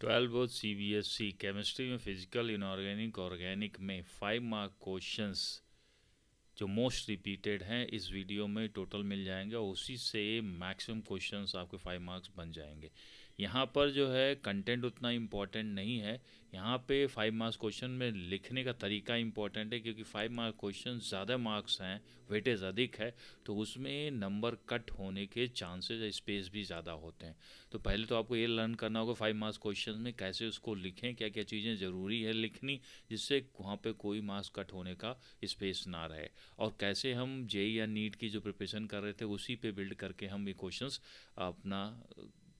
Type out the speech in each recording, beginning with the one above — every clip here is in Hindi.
12 बोर्ड सीबीएसई केमिस्ट्री में फिजिकल इनऑर्गेनिक ऑर्गेनिक में 5 मार्क क्वेश्चंस जो मोस्ट रिपीटेड हैं इस वीडियो में टोटल मिल जाएंगे और उसी से मैक्सिमम क्वेश्चंस आपके 5 मार्क्स बन जाएंगे। यहाँ पर जो है कंटेंट उतना इम्पॉर्टेंट नहीं है, यहाँ पे 5 मार्क्स क्वेश्चन में लिखने का तरीका इम्पॉर्टेंट है, क्योंकि 5 मार्क क्वेश्चन ज़्यादा मार्क्स हैं, वेटेज अधिक है, तो उसमें नंबर कट होने के चांसेस स्पेस भी ज़्यादा होते हैं। तो पहले तो आपको ये लर्न करना होगा 5 मार्क्स क्वेश्चन में कैसे उसको लिखें, क्या क्या चीज़ें ज़रूरी है लिखनी, जिससे वहाँ पे कोई मार्क्स कट होने का स्पेस ना रहे। और कैसे हम जेई या नीट की जो प्रिपरेशन कर रहे थे उसी पे बिल्ड करके हम ये क्वेश्चंस अपना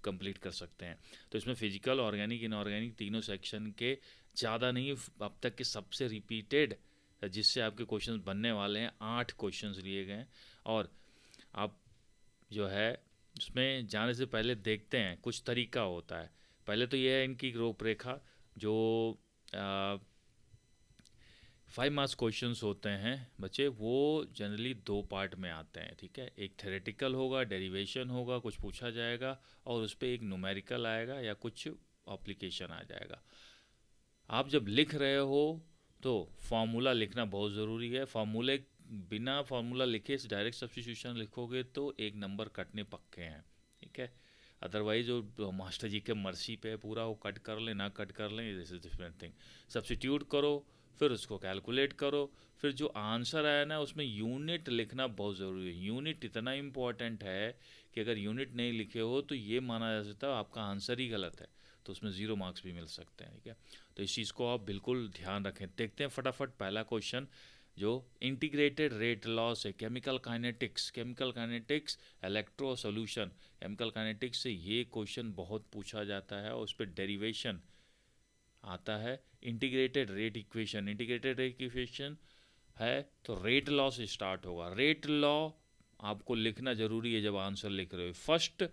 कंप्लीट कर सकते हैं। तो इसमें फिजिकल, ऑर्गेनिक, इनऑर्गेनिक तीनों सेक्शन के ज़्यादा नहीं, अब तक के सबसे रिपीटेड जिससे आपके क्वेश्चंस बनने वाले हैं 8 क्वेश्चंस लिए गए हैं। और आप जो है उसमें जाने से पहले देखते हैं कुछ तरीका होता है। पहले तो ये है इनकी रूपरेखा, जो 5 मार्क्स क्वेश्चंस होते हैं बच्चे, वो जनरली 2 पार्ट में आते हैं। ठीक है, एक थ्योरेटिकल होगा, डेरिवेशन होगा, कुछ पूछा जाएगा, और उस पर एक न्यूमेरिकल आएगा या कुछ एप्लीकेशन आ जाएगा। आप जब लिख रहे हो तो फार्मूला लिखना बहुत ज़रूरी है। फार्मूले बिना फार्मूला लिखे डायरेक्ट सब्स्टिट्यूशन लिखोगे तो एक नंबर कटने पक्के हैं। ठीक है, अदरवाइज जो मास्टर जी के मर्जी पे है पूरा, वो कट कर लें ना कट कर लें, this is different thing. Substitute करो, फिर उसको कैलकुलेट करो, फिर जो आंसर आया ना उसमें यूनिट लिखना बहुत ज़रूरी है। यूनिट इतना इम्पॉर्टेंट है कि अगर यूनिट नहीं लिखे हो तो ये माना जा सकता है आपका आंसर ही गलत है, तो उसमें 0 मार्क्स भी मिल सकते हैं। ठीक है, तो इस चीज़ को आप बिल्कुल ध्यान रखें। देखते हैं फटाफट पहला क्वेश्चन जो इंटीग्रेटेड रेट लॉ से chemical kinetics electro solution. Chemical kinetics से ये क्वेश्चन बहुत पूछा जाता है और उस पर डेरिवेशन आता है। इंटीग्रेटेड रेट इक्वेशन है तो रेट लॉ से स्टार्ट होगा। रेट लॉ आपको लिखना ज़रूरी है जब आंसर लिख रहे हो। फर्स्ट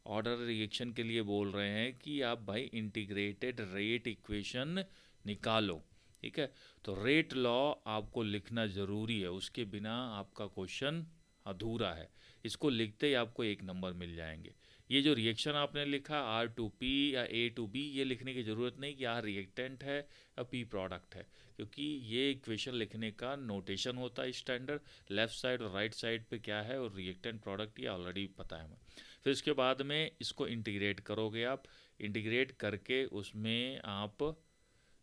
ऑर्डर रिएक्शन के लिए बोल रहे हैं कि आप भाई इंटीग्रेटेड रेट इक्वेशन निकालो। ठीक है, तो रेट लॉ आपको लिखना ज़रूरी है, उसके बिना आपका क्वेश्चन अधूरा है। इसको लिखते ही आपको 1 नंबर मिल जाएंगे। ये जो रिएक्शन आपने लिखा R2P या A2B, ये लिखने की ज़रूरत नहीं कि R रिएक्टेंट है या P प्रोडक्ट है, क्योंकि ये इक्वेशन लिखने का नोटेशन होता है स्टैंडर्ड। लेफ़्ट साइड और राइट साइड पे क्या है और रिएक्टेंट प्रोडक्ट ये ऑलरेडी पता है हमें। फिर इसके बाद में इसको इंटीग्रेट करोगे आप। इंटीग्रेट करके उसमें आप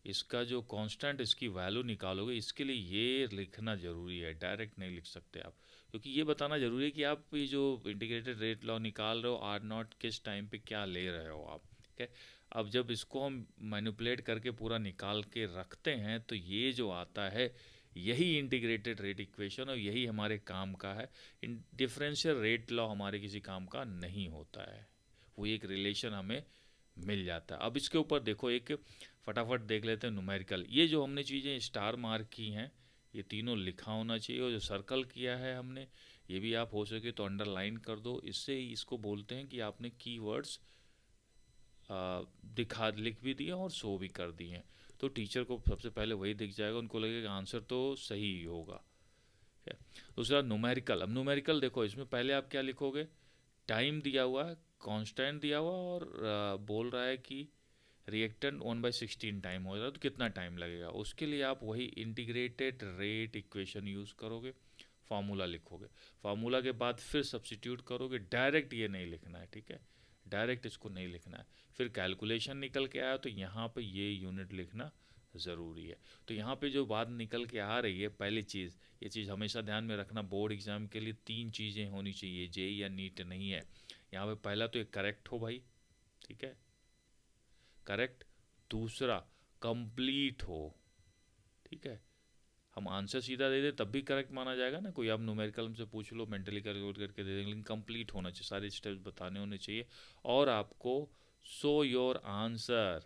इसका जो कांस्टेंट इसकी वैल्यू निकालोगे, इसके लिए ये लिखना ज़रूरी है, डायरेक्ट नहीं लिख सकते आप, क्योंकि ये बताना ज़रूरी है कि आप ये जो इंटीग्रेटेड रेट लॉ निकाल रहे हो R0 किस टाइम पे क्या ले रहे हो आप। ठीक है, अब जब इसको हम मैनिपुलेट करके पूरा निकाल के रखते हैं तो ये जो आता है यही इंटीग्रेटेड रेट इक्वेशन और यही हमारे काम का है। डिफरेंशियल रेट लॉ हमारे किसी काम का नहीं होता है, वो एक रिलेशन हमें मिल जाता है। अब इसके ऊपर देखो, एक फटाफट देख लेते हैं न्यूमेरिकल। ये जो हमने चीज़ें स्टार मार्क की हैं ये तीनों लिखा होना चाहिए, और जो सर्कल किया है हमने ये भी आप हो सके तो अंडरलाइन कर दो। इससे इसको बोलते हैं कि आपने कीवर्ड्स दिखा लिख भी दिए और शो भी कर दिए हैं, तो टीचर को सबसे पहले वही दिख जाएगा, उनको लगेगा आंसर तो सही ही होगा। ठीक है, दूसरा न्यूमेरिकल। अब न्यूमेरिकल देखो, इसमें पहले आप क्या लिखोगे, टाइम दिया हुआ है, कांस्टेंट दिया हुआ, और बोल रहा है कि रिएक्टेंट 1/16 टाइम हो रहा है तो कितना टाइम लगेगा। उसके लिए आप वही इंटीग्रेटेड रेट इक्वेशन यूज़ करोगे, फार्मूला लिखोगे। फार्मूला के बाद फिर सब्सिट्यूट करोगे, डायरेक्ट ये नहीं लिखना है। ठीक है, डायरेक्ट इसको नहीं लिखना है। फिर कैलकुलेशन निकल के आया तो यहाँ पे ये यूनिट लिखना ज़रूरी है। तो यहाँ पे जो बात निकल के आ रही है, पहली चीज़, ये चीज़ हमेशा ध्यान में रखना, बोर्ड एग्ज़ाम के लिए 3 चीज़ें होनी चाहिए, जेई या नीट नहीं है। यहाँ पे पहला तो एक करेक्ट हो भाई, ठीक है, करेक्ट। दूसरा कंप्लीट हो। ठीक है, हम आंसर सीधा दे दें तब भी करेक्ट माना जाएगा ना, कोई आप न्यूमेरिकल हमसे पूछ लो मेंटली कैलकुलेट करके दे देंगे, लेकिन कंप्लीट होना चाहिए, सारे स्टेप्स बताने होने चाहिए। और आपको show your answer,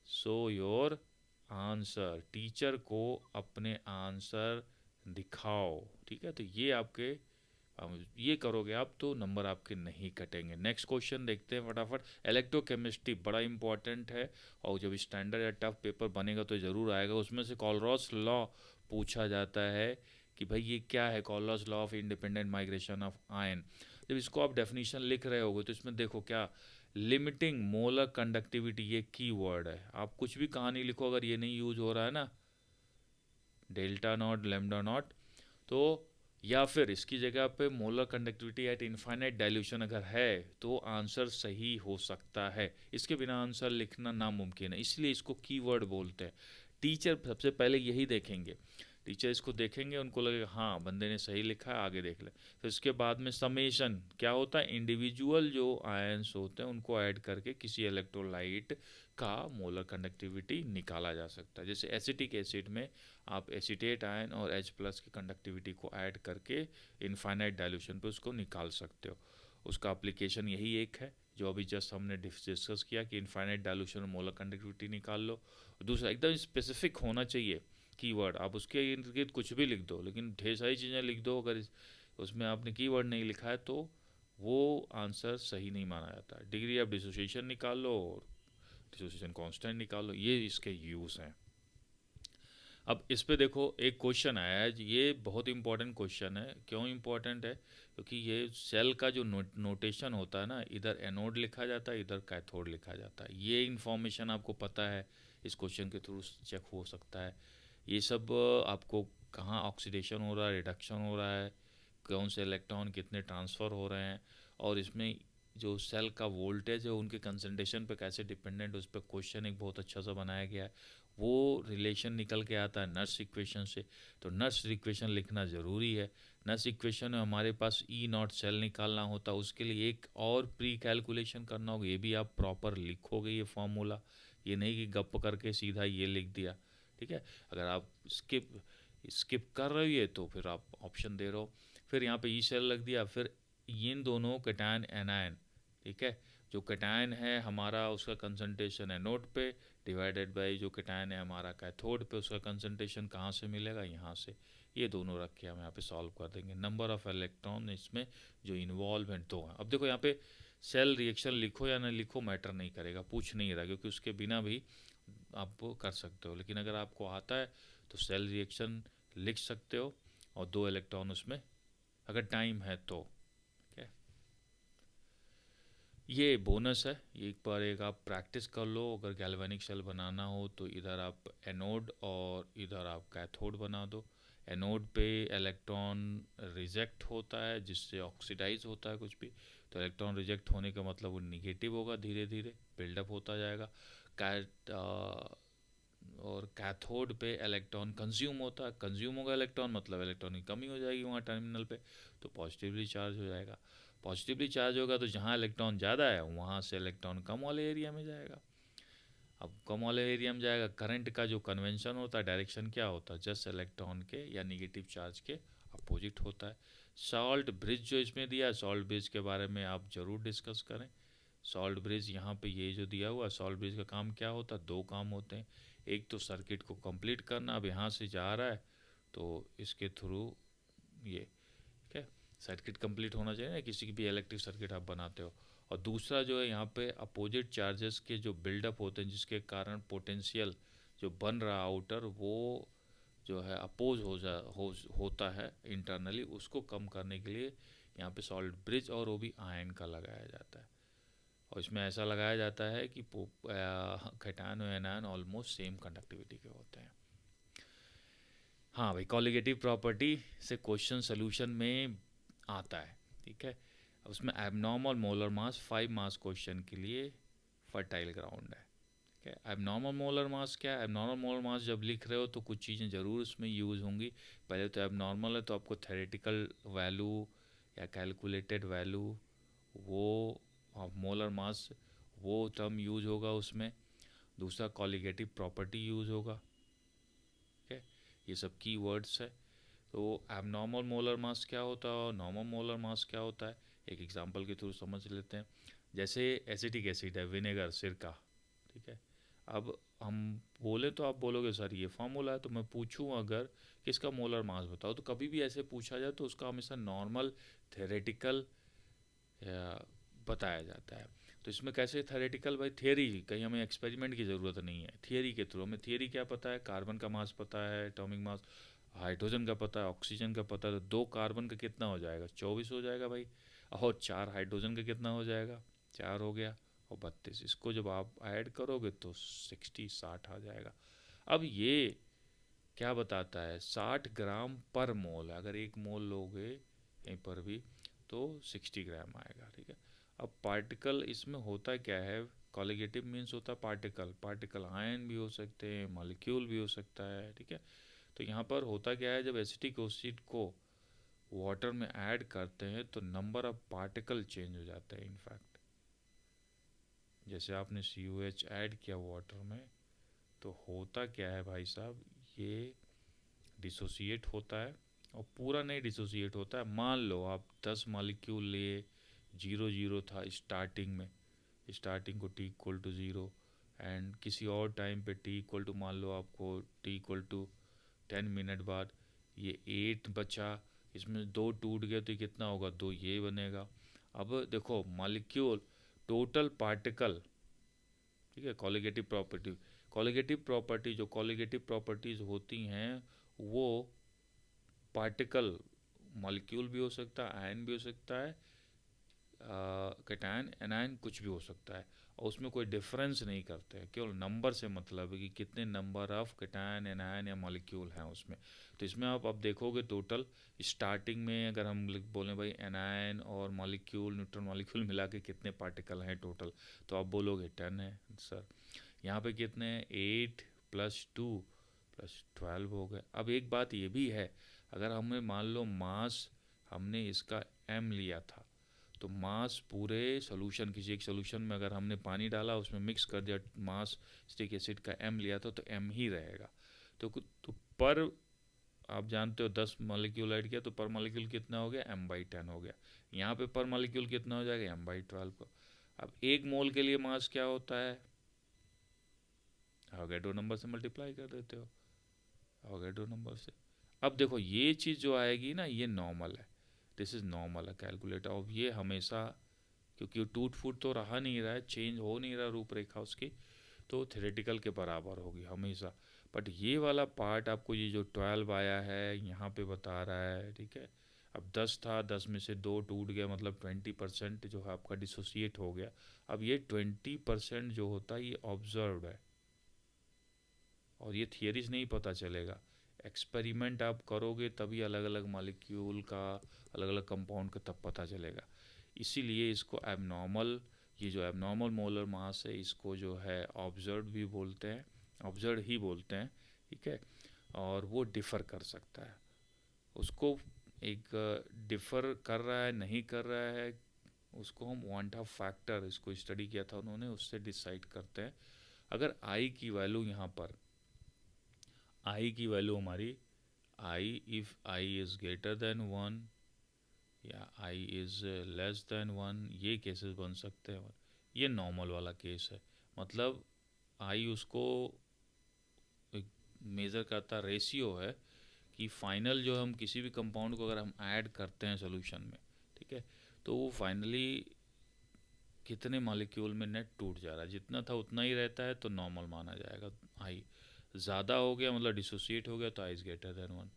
show your answer, teacher को अपने आंसर दिखाओ। ठीक है, तो ये आपके ये करोगे आप तो नंबर आपके नहीं कटेंगे। नेक्स्ट क्वेश्चन देखते हैं फटाफट। इलेक्ट्रोकेमिस्ट्री बड़ा इंपॉर्टेंट है, और जब स्टैंडर्ड या टफ पेपर बनेगा तो ज़रूर आएगा। उसमें से कॉलरॉस लॉ पूछा जाता है कि भाई ये क्या है, Kohlrausch law of independent migration of ion. जब इसको आप डेफिनेशन लिख रहे होगे तो इसमें देखो क्या, लिमिटिंग मोलर कंडक्टिविटी, ये की वर्ड है। आप कुछ भी कहानी लिखो, अगर ये नहीं यूज हो रहा है ना, डेल्टा नॉट लैम्डा नॉट, तो या फिर इसकी जगह पे molar conductivity eight infinite dilution अगर है तो आंसर सही हो सकता है। इसके बिना आंसर लिखना नामुमकिन है, इसलिए इसको कीवर्ड बोलते हैं। टीचर सबसे पहले यही देखेंगे, टीचर इसको देखेंगे, उनको लगेगा हाँ बंदे ने सही लिखा है, आगे देख ले। फिर इसके बाद में समेशन क्या होता है, इंडिविजुअल जो आयंस होते हैं उनको ऐड करके किसी इलेक्ट्रोलाइट का मोलर कंडक्टिविटी निकाला जा सकता है। जैसे एसिटिक एसिड में आप एसिटेट आयन और H प्लस की कंडक्टिविटी को ऐड करके इनफाइनाइट डाइल्यूशन पे उसको निकाल सकते हो। उसका एप्लीकेशन यही एक है जो अभी जस्ट हमने डिस्कस किया कि इनफाइनाइट डाइल्यूशन और मोलर कंडक्टिविटी निकाल लो। दूसरा एकदम स्पेसिफिक होना चाहिए कीवर्ड, आप उसके इर्द गिर्द कुछ भी लिख दो, लेकिन ढेर सारी चीज़ें लिख दो, अगर उसमें आपने कीवर्ड नहीं लिखा है तो वो आंसर सही नहीं माना जाता। डिग्री ऑफ डिसोसिएशन निकाल लो और डिसोसिएशन कांस्टेंट निकाल लो, ये इसके यूज़ हैं। अब इस पे देखो एक क्वेश्चन आया है, ये बहुत इंपॉर्टेंट क्वेश्चन है। क्यों इंपॉर्टेंट है, क्योंकि ये सेल का जो नोटेशन होता है ना, इधर एनोड लिखा जाता है, इधर कैथोड लिखा जाता है। ये इन्फॉर्मेशन आपको पता है, इस क्वेश्चन के थ्रू चेक हो सकता है। ये सब आपको कहाँ ऑक्सीडेशन हो रहा है, रिडक्शन हो रहा है, कौन से इलेक्ट्रॉन कितने ट्रांसफ़र हो रहे हैं, और इसमें जो सेल का वोल्टेज है उनके कंसंट्रेशन पे कैसे डिपेंडेंट, उस पर क्वेश्चन एक बहुत अच्छा सा बनाया गया है। वो रिलेशन निकल के आता है नर्स इक्वेशन से, तो नर्स इक्वेशन लिखना ज़रूरी है। नर्स इक्वेशन में हमारे पास ई नॉट सेल निकालना होता है, उसके लिए एक और प्री कैलकुलेशन करना होगा, ये भी आप प्रॉपर लिखोगे ये फार्मूला, ये नहीं कि गप करके सीधा ये लिख दिया। ठीक है, अगर आप स्किप स्किप कर रहे हो ये तो फिर आप ऑप्शन दे रहे हो। फिर यहाँ पे ई सेल रख दिया, फिर इन दोनों कैटायन एनायन, ठीक है, जो कैटायन है हमारा उसका कंसंट्रेशन है नोड पे, डिवाइडेड बाई जो कैटायन है हमारा कैथोड पे, उसका कंसंट्रेशन कहाँ से मिलेगा, यहाँ से। ये दोनों रख के हम यहाँ पे सॉल्व कर देंगे। नंबर ऑफ इलेक्ट्रॉन इसमें जो इन्वॉल्व हैं 2 हैं। अब देखो यहाँ पे सेल रिएक्शन लिखो या ना लिखो मैटर नहीं करेगा, पूछ नहीं रहा, क्योंकि उसके बिना भी आप कर सकते हो। लेकिन अगर आपको आता है तो सेल रिएक्शन लिख सकते हो, और 2 इलेक्ट्रॉन उसमें अगर टाइम है तो। ठीक है, ये बोनस है, एक बार एक आप प्रैक्टिस कर लो। अगर गैल्वेनिक सेल बनाना हो तो इधर आप एनोड और इधर आप कैथोड बना दो। एनोड पे इलेक्ट्रॉन रिजेक्ट होता है, जिससे ऑक्सीडाइज होता है कुछ भी, तो इलेक्ट्रॉन रिजेक्ट होने का मतलब वो निगेटिव होगा, धीरे धीरे बिल्डअप होता जाएगा। कैट और कैथोड पे इलेक्ट्रॉन कंज्यूम होता है, कंज्यूम होगा इलेक्ट्रॉन मतलब इलेक्ट्रॉन की कमी हो जाएगी वहाँ टर्मिनल पे, तो पॉजिटिवली चार्ज हो जाएगा। पॉजिटिवली चार्ज होगा तो जहाँ इलेक्ट्रॉन ज़्यादा है वहाँ से इलेक्ट्रॉन कम वाले एरिया में जाएगा। अब कम वाले एरिया में जाएगा, करंट का जो कन्वेंशन होता है, डायरेक्शन क्या होता है, जस्ट इलेक्ट्रॉन के या निगेटिव चार्ज के अपोजिट होता है। सॉल्ट ब्रिज जो इसमें दिया है, सॉल्ट ब्रिज के बारे में आप ज़रूर डिस्कस करें। सॉल्ट ब्रिज यहाँ पे ये जो दिया हुआ है, सॉल्ट ब्रिज का काम क्या होता है, 2 काम होते हैं। एक तो सर्किट को कंप्लीट करना, अब यहाँ से जा रहा है तो इसके थ्रू ये, ठीक है, सर्किट कंप्लीट होना चाहिए ना, किसी की भी इलेक्ट्रिक सर्किट आप बनाते हो। और दूसरा जो है यहाँ पे अपोजिट चार्जेस के जो बिल्डअप होते हैं, जिसके कारण पोटेंशियल जो बन रहा आउटर वो जो है अपोज होता है इंटरनली, उसको कम करने के लिए यहाँ पे सॉल्ट ब्रिज और वो भी आयन का लगाया जाता है। और इसमें ऐसा लगाया जाता है कि कैटायन और एनायन ऑलमोस्ट सेम कंडक्टिविटी के होते हैं। हाँ भाई, कॉलिगेटिव प्रॉपर्टी से क्वेश्चन सोल्यूशन में आता है। ठीक है, अब उसमें एबनॉर्मल मोलर मास 5 मास क्वेश्चन के लिए फर्टाइल ग्राउंड है। ठीक है, एबनॉर्मल मोलर मास क्या है, एबनॉर्मल मोलर मास जब लिख रहे हो तो कुछ चीज़ें ज़रूर उसमें यूज़ होंगी। पहले तो एबनॉर्मल है तो आपको थेरेटिकल वैल्यू या कैलकुलेटेड वैल्यू वो ऑफ मोलर मास वो टर्म यूज़ होगा उसमें। दूसरा कॉलिगेटिव प्रॉपर्टी यूज़ होगा। ठीक है, ये सब की वर्ड्स है। तो एबनॉर्मल मोलर मास क्या होता है और नॉर्मल मोलर मास क्या होता है, एक एग्जांपल के थ्रू समझ लेते हैं। जैसे एसिटिक एसिड है, विनेगर, सिरका, ठीक है। अब हम बोले तो आप बोलोगे सर ये फार्मूला है, तो मैं पूछूं अगर कि इसका मोलर मास बताओ, तो कभी भी ऐसे पूछा जाए तो उसका हमेशा नॉर्मल थेरेटिकल बताया जाता है। तो इसमें कैसे थेरेटिकल, भाई थियरी, कहीं हमें एक्सपेरिमेंट की ज़रूरत नहीं है, थियरी के थ्रू हमें थियरी क्या पता है, कार्बन का मास पता है, एटॉमिक मास, हाइड्रोजन का पता है, ऑक्सीजन का पता है, तो 2 कार्बन का कितना हो जाएगा, 24 हो जाएगा भाई। और 4 हाइड्रोजन का कितना हो जाएगा, 4 हो गया। और 32, इसको जब आप ऐड करोगे तो 60 आ जाएगा। अब ये क्या बताता है, 60 ग्राम पर मोल, अगर 1 मोल लोगे कहीं पर भी तो 60 ग्राम आएगा, ठीक है। अब पार्टिकल इसमें होता क्या है, कॉलिगेटिव मीन्स होता है पार्टिकल, पार्टिकल आयन भी हो सकते हैं, मॉलिक्यूल भी हो सकता है, ठीक है। तो यहाँ पर होता क्या है, जब एसिटिक एसिड को वाटर में ऐड करते हैं तो नंबर ऑफ पार्टिकल चेंज हो जाता है। इनफैक्ट जैसे आपने COH ऐड किया वाटर में तो होता क्या है भाई साहब, ये डिसोसिएट होता है, और पूरा नहीं डिसोसिएट होता है। मान लो आप 10 मॉलिक्यूल लिए, 0 0 था स्टार्टिंग में, स्टार्टिंग को T=0, एंड किसी और टाइम पे T= मान लो आपको T=10 मिनट बाद ये 8 बचा, इसमें 2 टूट गए तो कितना होगा, 2 ये बनेगा। अब देखो मॉलिक्यूल, टोटल पार्टिकल, ठीक है। कॉलिगेटिव प्रॉपर्टी, कॉलिगेटिव प्रॉपर्टी, जो कॉलिगेटिव प्रॉपर्टीज होती हैं वो पार्टिकल, मॉलिक्यूल भी हो सकता है, आयन भी हो सकता है, कैटायन एनायन कुछ भी हो सकता है, और उसमें कोई डिफरेंस नहीं करते हैं, केवल नंबर से मतलब है कि कितने नंबर ऑफ कैटायन एनायन या मॉलिक्यूल हैं उसमें। तो इसमें आप अब देखोगे टोटल स्टार्टिंग में अगर हम बोलें भाई एनायन और मॉलिक्यूल, न्यूट्रॉन मॉलिक्यूल मिला के कितने पार्टिकल हैं टोटल, तो आप बोलोगे 10 है सर। यहाँ पे कितने हैं, 8 + 2 + 12 हो गए। अब एक बात ये भी है, अगर हमें मान लो मास हमने इसका m लिया था, तो मास पूरे सोल्यूशन, किसी एक सोल्यूशन में अगर हमने पानी डाला उसमें मिक्स कर दिया, मास स्टिक एसिड का m लिया था तो m ही रहेगा। तो पर आप जानते हो 10 मॉलिक्यूल ऐड किया तो पर मॉलिक्यूल कितना हो गया, m/10 हो गया। यहाँ पे पर मॉलिक्यूल कितना हो जाएगा, m/12 को। अब 1 मोल के लिए मास क्या होता है, अवोगाड्रो नंबर से मल्टीप्लाई कर देते हो, अवोगाड्रो नंबर से। अब देखो ये चीज़ जो आएगी ना, ये नॉर्मल है, दिस इज़ नॉर्मल है कैलकुलेटर। अब ये हमेशा, क्योंकि टूट फूट तो रहा नहीं रहा है, चेंज हो नहीं रहा रूपरेखा उसकी, तो थ्योरेटिकल के बराबर होगी हमेशा। बट ये वाला पार्ट आपको, ये जो 12 आया है यहाँ पे बता रहा है, ठीक है। अब 10 था, 10 में से 2 टूट गया, मतलब 20% जो है आपका डिसोसिएट हो गया। अब ये 20% जो होता है ये ऑब्जर्व्ड है, और ये थियरीज नहीं पता चलेगा, एक्सपेरिमेंट आप करोगे तभी अलग अलग मॉलिक्यूल का, अलग अलग कंपाउंड का तब पता चलेगा। इसीलिए इसको एबनॉर्मल, ये जो एबनॉर्मल मोलर मास है इसको जो है ऑब्जर्व भी बोलते हैं, ऑब्जर्व ही बोलते हैं, ठीक है। और वो डिफ़र कर सकता है, उसको एक डिफ़र कर रहा है नहीं कर रहा है, उसको हम वांटा फैक्टर, इसको स्टडी किया था उन्होंने, उससे डिसाइड करते हैं। अगर आई की वैल्यू यहाँ पर, आई की वैल्यू हमारी, आई if I is greater than 1 या आई इज़ लेस देन 1, ये केसेस बन सकते हैं। ये नॉर्मल वाला केस है, मतलब आई उसको एक मेज़र करता रेशियो है कि फाइनल जो हम किसी भी कंपाउंड को अगर हम ऐड करते हैं सोल्यूशन में, ठीक है, तो वो फाइनली कितने मॉलिक्यूल में नेट टूट जा रहा है, जितना था उतना ही रहता है तो नॉर्मल माना जाएगा। आई ज़्यादा हो गया मतलब डिसोसिएट हो गया तो I is greater than 1।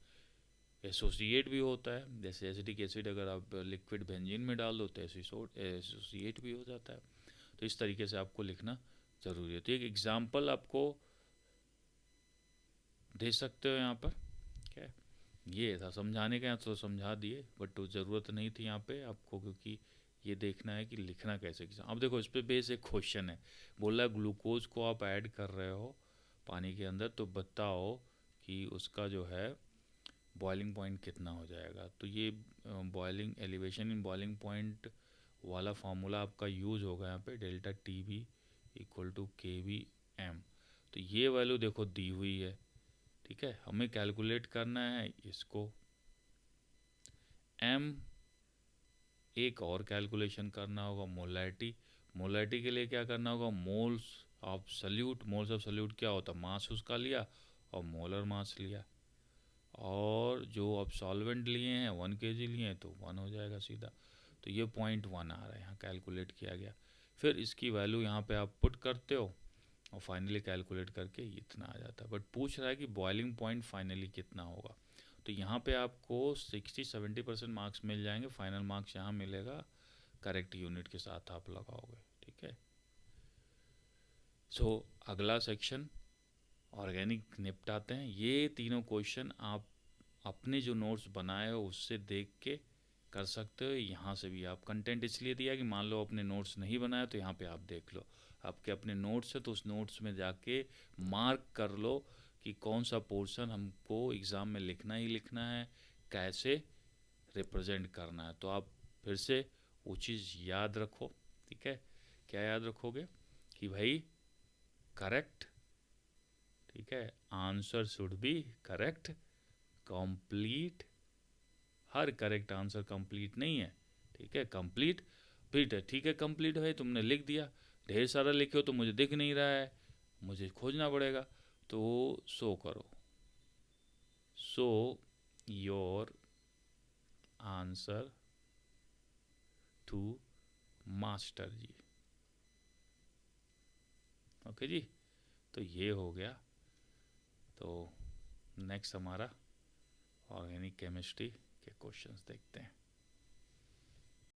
Associate भी होता है, जैसे एसिटिक एसिड अगर आप लिक्विड बेंजीन में डाल दो तो एसोसिएट भी हो जाता है। तो इस तरीके से आपको लिखना ज़रूरी है। तो एक एग्जांपल आपको दे सकते हो यहाँ पर, क्या है? ये था समझाने का, यहाँ तो समझा दिए, बट तो ज़रूरत नहीं थी यहाँ पे आपको, क्योंकि ये देखना है कि लिखना कैसे एग्जाम। अब देखो इस पे बेस एक क्वेश्चन है, बोल रहा है ग्लूकोज को आप ऐड कर रहे हो पानी के अंदर, तो बताओ कि उसका जो है बॉइलिंग पॉइंट कितना हो जाएगा। तो ये boiling elevation in boiling point वाला फार्मूला आपका यूज़ होगा यहाँ पे, ΔTB = KB m। तो ये वैल्यू देखो दी हुई है, ठीक है। हमें कैलकुलेट करना है इसको, m एक और कैलकुलेशन करना होगा, मोलैरिटी, मोलैरिटी के लिए क्या करना होगा, moles of solute, moles of solute क्या होता है, मास उसका लिया और मोलर मास लिया, और जो अब सॉल्वेंट लिए हैं 1 kg लिए हैं तो 1 हो जाएगा सीधा। तो ये 0.1 आ रहा है यहाँ कैलकुलेट किया गया। फिर इसकी वैल्यू यहाँ पे आप पुट करते हो और फाइनली कैलकुलेट करके इतना आ जाता है। बट पूछ रहा है कि बॉइलिंग पॉइंट फाइनली कितना होगा, तो यहाँ पे आपको 60-70% मार्क्स मिल जाएंगे, फाइनल मार्क्स यहाँ मिलेगा, करेक्ट यूनिट के साथ आप लगाओगे, ठीक है। सो अगला सेक्शन ऑर्गेनिक निपटाते हैं। ये तीनों क्वेश्चन आप अपने जो नोट्स बनाए हो उससे देख के कर सकते हो। यहाँ से भी आप कंटेंट इसलिए दिया कि मान लो अपने नोट्स नहीं बनाया तो यहाँ पे आप देख लो, आपके अपने नोट्स है तो उस नोट्स में जाके मार्क कर लो कि कौन सा पोर्शन हमको एग्ज़ाम में लिखना ही लिखना है, कैसे रिप्रेजेंट करना है। तो आप फिर से वो चीज़ याद रखो, ठीक है। क्या याद रखोगे कि भाई करेक्ट, ठीक है, answer should be correct, complete, her correct answer complete नहीं है, ठीक है, कंप्लीट फिट है, ठीक है, कंप्लीट है, तुमने लिख दिया, ढेर सारा लिखे हो तो मुझे दिख नहीं रहा है, मुझे खोजना पड़ेगा, तो शो करो, show your answer to master ji. Okay जी, तो ये हो गया। तो नेक्स्ट हमारा ऑर्गेनिक केमिस्ट्री के क्वेश्चंस देखते हैं।